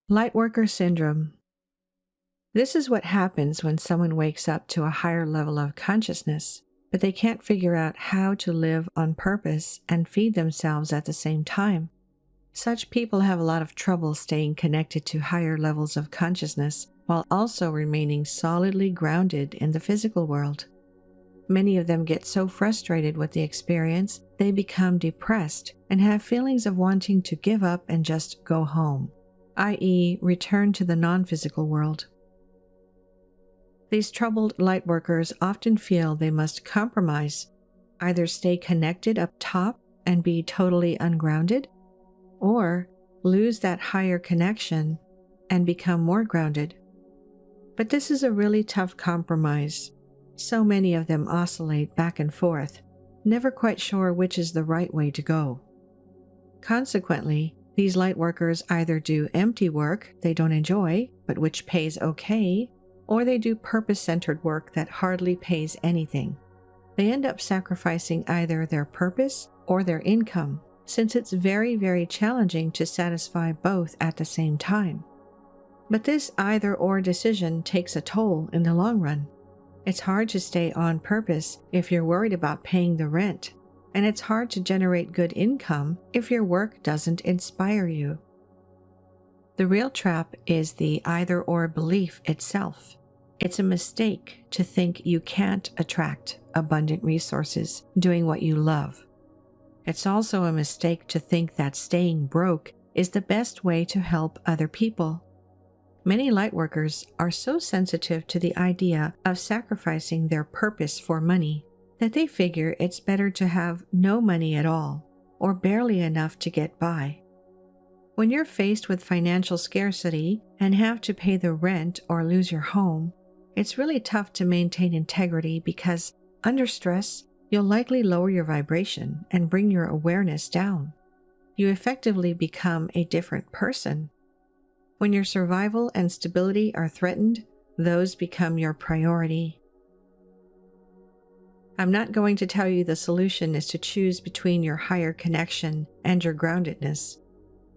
Lightworker Syndrome. This is what happens when someone wakes up to a higher level of consciousness, but they can't figure out how to live on purpose and feed themselves at the same time. Such people have a lot of trouble staying connected to higher levels of consciousness while also remaining solidly grounded in the physical world. Many of them get so frustrated with the experience, they become depressed and have feelings of wanting to give up and just go home, i.e., return to the non-physical world. These troubled lightworkers often feel they must compromise, either stay connected up top and be totally ungrounded, or lose that higher connection and become more grounded. But this is a really tough compromise. So many of them oscillate back and forth, never quite sure which is the right way to go. Consequently, these lightworkers either do empty work they don't enjoy, but which pays okay, or they do purpose-centered work that hardly pays anything. They end up sacrificing either their purpose or their income, since it's very, very challenging to satisfy both at the same time. But this either-or decision takes a toll in the long run. It's hard to stay on purpose if you're worried about paying the rent, and it's hard to generate good income if your work doesn't inspire you. The real trap is the either-or belief itself. It's a mistake to think you can't attract abundant resources doing what you love. It's also a mistake to think that staying broke is the best way to help other people. Many lightworkers are so sensitive to the idea of sacrificing their purpose for money that they figure it's better to have no money at all, or barely enough to get by. When you're faced with financial scarcity and have to pay the rent or lose your home, it's really tough to maintain integrity because, under stress, you'll likely lower your vibration and bring your awareness down. You effectively become a different person. When your survival and stability are threatened, those become your priority. I'm not going to tell you the solution is to choose between your higher connection and your groundedness.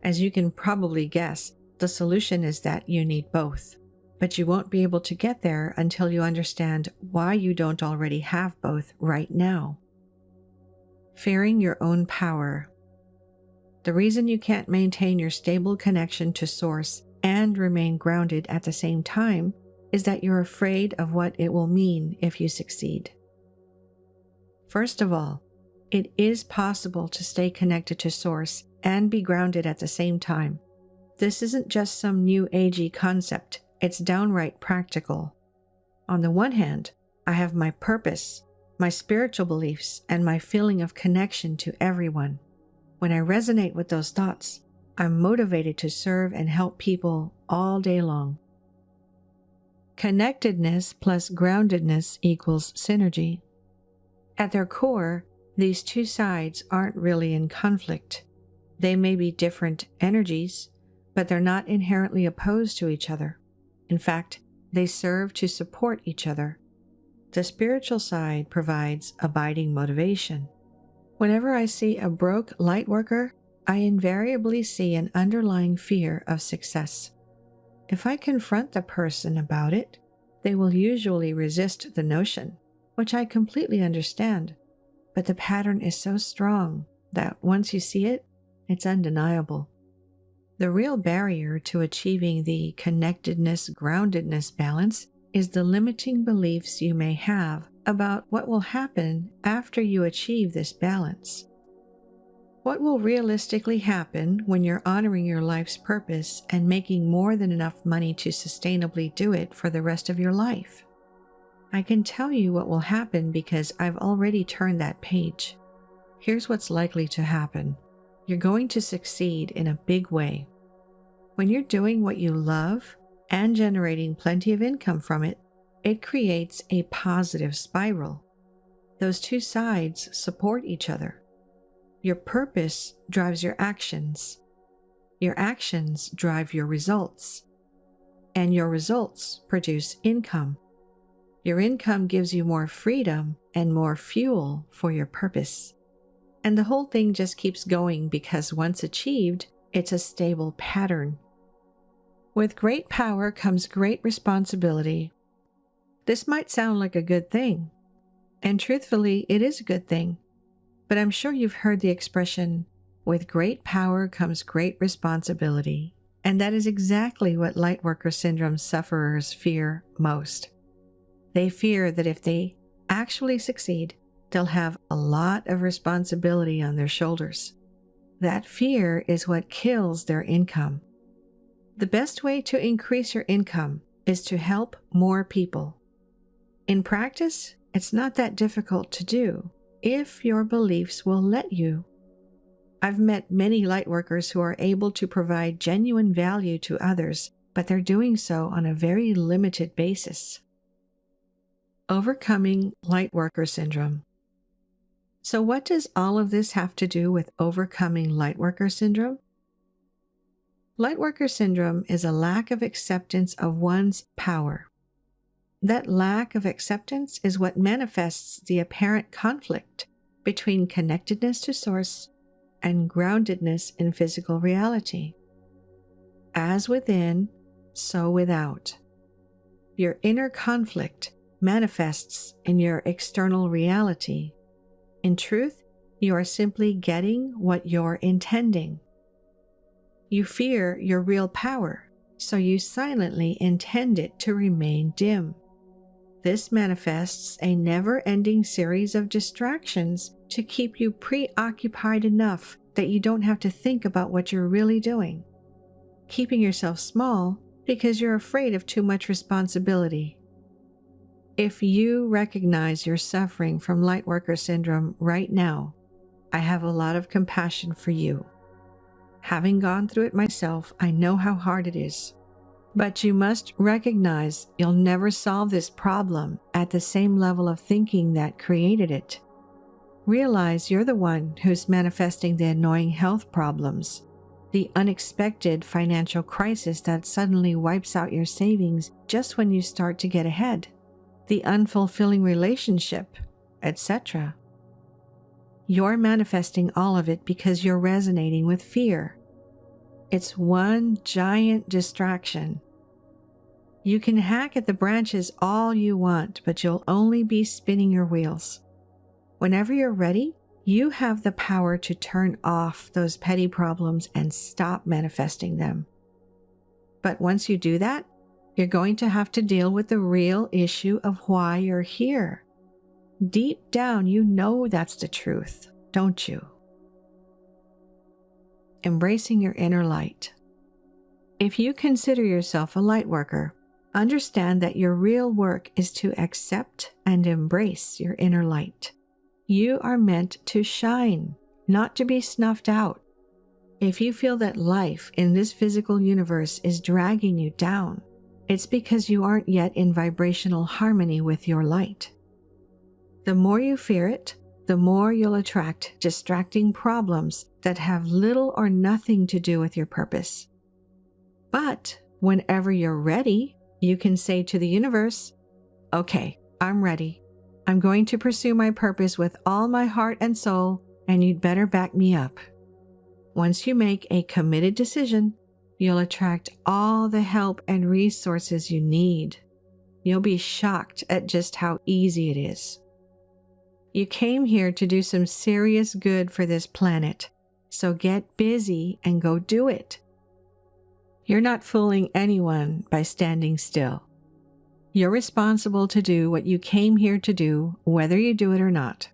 As you can probably guess, the solution is that you need both. But you won't be able to get there until you understand why you don't already have both right now. Fearing your own power. The reason you can't maintain your stable connection to Source and remain grounded at the same time is that you're afraid of what it will mean if you succeed. First of all, it is possible to stay connected to Source and be grounded at the same time. This isn't just some new agey concept, it's downright practical. On the one hand, I have my purpose, my spiritual beliefs, and my feeling of connection to everyone. When I resonate with those thoughts, I'm motivated to serve and help people all day long. Connectedness plus groundedness equals synergy. At their core, these two sides aren't really in conflict. They may be different energies, but they're not inherently opposed to each other. In fact, they serve to support each other. The spiritual side provides abiding motivation. Whenever I see a broke lightworker, I invariably see an underlying fear of success. If I confront the person about it, they will usually resist the notion, which I completely understand. But the pattern is so strong that once you see it, it's undeniable. The real barrier to achieving the connectedness-groundedness balance is the limiting beliefs you may have about what will happen after you achieve this balance. What will realistically happen when you're honoring your life's purpose and making more than enough money to sustainably do it for the rest of your life? I can tell you what will happen because I've already turned that page. Here's what's likely to happen. You're going to succeed in a big way. When you're doing what you love and generating plenty of income from it, it creates a positive spiral. Those two sides support each other. Your purpose drives your actions. Your actions drive your results. And your results produce income. Your income gives you more freedom and more fuel for your purpose. And the whole thing just keeps going because once achieved, it's a stable pattern. With great power comes great responsibility. This might sound like a good thing, and truthfully, it is a good thing. But I'm sure you've heard the expression, with great power comes great responsibility. And that is exactly what Lightworker Syndrome sufferers fear most. They fear that if they actually succeed, they'll have a lot of responsibility on their shoulders. That fear is what kills their income. The best way to increase your income is to help more people. In practice, it's not that difficult to do if your beliefs will let you. I've met many lightworkers who are able to provide genuine value to others, but they're doing so on a very limited basis. Overcoming Lightworker Syndrome. So what does all of this have to do with overcoming Lightworker Syndrome? Lightworker Syndrome is a lack of acceptance of one's power. That lack of acceptance is what manifests the apparent conflict between connectedness to Source and groundedness in physical reality. As within, so without. Your inner conflict manifests in your external reality. In truth, you are simply getting what you're intending. You fear your real power, so you silently intend it to remain dim. This manifests a never-ending series of distractions to keep you preoccupied enough that you don't have to think about what you're really doing. Keeping yourself small because you're afraid of too much responsibility. If you recognize you're suffering from Lightworker Syndrome right now, I have a lot of compassion for you. Having gone through it myself, I know how hard it is. But you must recognize you'll never solve this problem at the same level of thinking that created it. Realize you're the one who's manifesting the annoying health problems, the unexpected financial crisis that suddenly wipes out your savings just when you start to get ahead, the unfulfilling relationship, etc. You're manifesting all of it because you're resonating with fear. It's one giant distraction. You can hack at the branches all you want, but you'll only be spinning your wheels. Whenever you're ready, you have the power to turn off those petty problems and stop manifesting them. But once you do that, you're going to have to deal with the real issue of why you're here. Deep down, you know that's the truth, don't you? Embracing your inner light. If you consider yourself a light worker, understand that your real work is to accept and embrace your inner light. You are meant to shine, not to be snuffed out. If you feel that life in this physical universe is dragging you down, it's because you aren't yet in vibrational harmony with your light. The more you fear it, the more you'll attract distracting problems that have little or nothing to do with your purpose. But whenever you're ready, you can say to the universe, "Okay, I'm ready. I'm going to pursue my purpose with all my heart and soul, and you'd better back me up." Once you make a committed decision, you'll attract all the help and resources you need. You'll be shocked at just how easy it is. You came here to do some serious good for this planet, so get busy and go do it. You're not fooling anyone by standing still. You're responsible to do what you came here to do, whether you do it or not.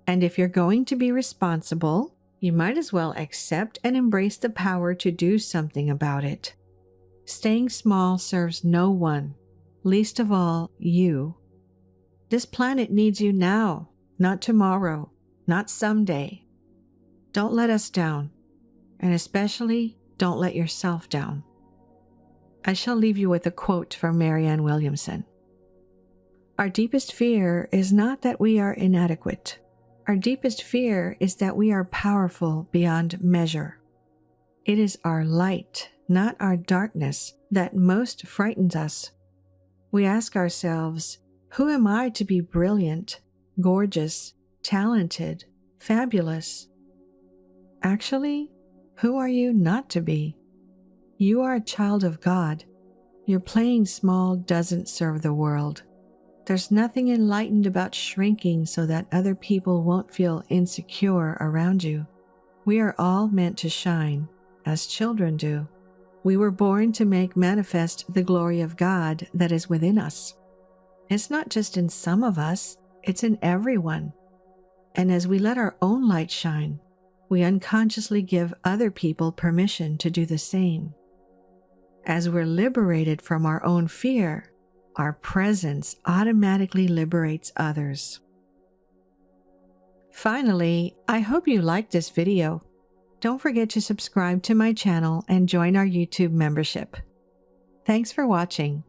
And if you're going to be responsible, you might as well accept and embrace the power to do something about it. Staying small serves no one, least of all you. This planet needs you now, not tomorrow, not someday. Don't let us down, and especially don't let yourself down. I shall leave you with a quote from Marianne Williamson. Our deepest fear is not that we are inadequate. Our deepest fear is that we are powerful beyond measure. It is our light, not our darkness, that most frightens us. We ask ourselves, who am I to be brilliant, gorgeous, talented, fabulous? Actually, who are you not to be? You are a child of God. Your playing small doesn't serve the world. There's nothing enlightened about shrinking so that other people won't feel insecure around you. We are all meant to shine, as children do. We were born to make manifest the glory of God that is within us. It's not just in some of us, it's in everyone. And as we let our own light shine, we unconsciously give other people permission to do the same. As we're liberated from our own fear, our presence automatically liberates others. Finally, I hope you liked this video. Don't forget to subscribe to my channel and join our YouTube membership. Thanks for watching.